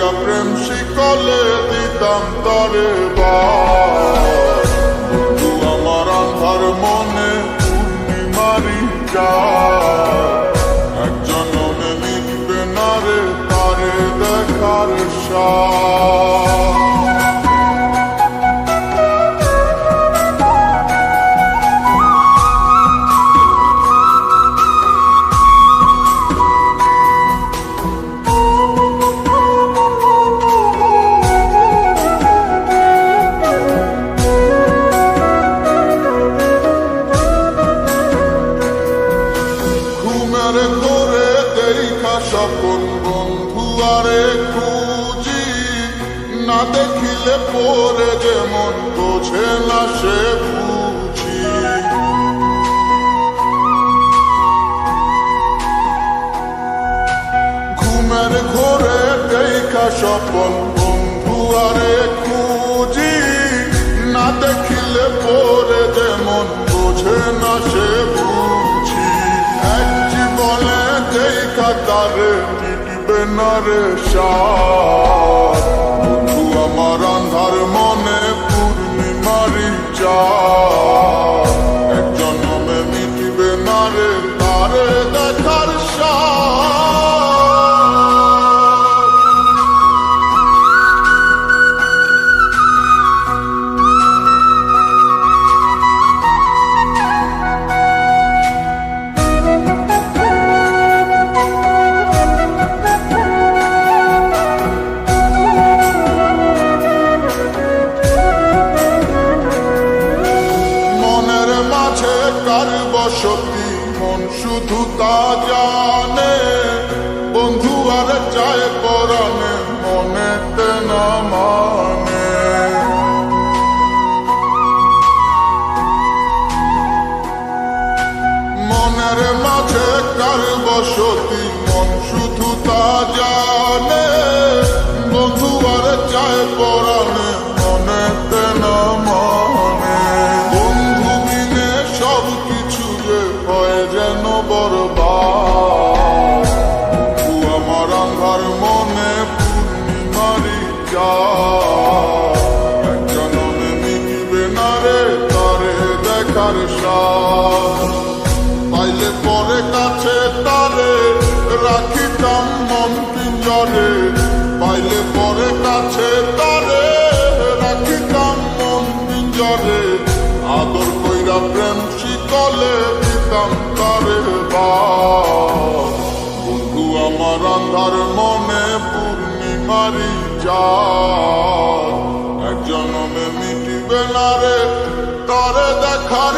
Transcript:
কইরা প্রেম শিকলে দিতাম তরে বন্ধু আমার আন্ধার মনে পূর্ণিমারি এক জনমে মিটবে না রে তারে দেখার ঘুরে দেখা স্বপন বন্ধু আরে খুঁজি না দেখিলে পরে যেমন বোঝে না সে বুঝি ঘুমের ঘোরে দেখা স্বপন বন্ধু আরে খুঁজি না দেখিলে পরে যেমন বোঝে না সে বুঝি তারে মিটবে না রে বন্ধু আমার আন্ধার মনে পূর্ণিমারি এক জন্মে মিটবে না রে তারে দেখার কার বসতি মন শুধু তা জানে বন্ধু আর চায় পরাণে মনেতে না মানে মনের মাঝে কার বসতি মন শুধু তা জানে বন্ধু আর চায় পরাণে মনেতে না মানে যেন বরবাদ আমার আন্ধার মনে পূর্ণিমারি এক জনমে মিটবে না রে তারে দেখার পাইলে পরে কাছে তারে রাখিতাম মন পিঞ্জরে পাইলে পরে কাছে তারে রাখিতাম মন পিঞ্জরে আদর কইরা প্রেম শিকলে দিতাম তারে বন্ধু আমার আন্ধার মনে পূর্ণিমারি এক জনমে মিটবে না রে তারে দেখার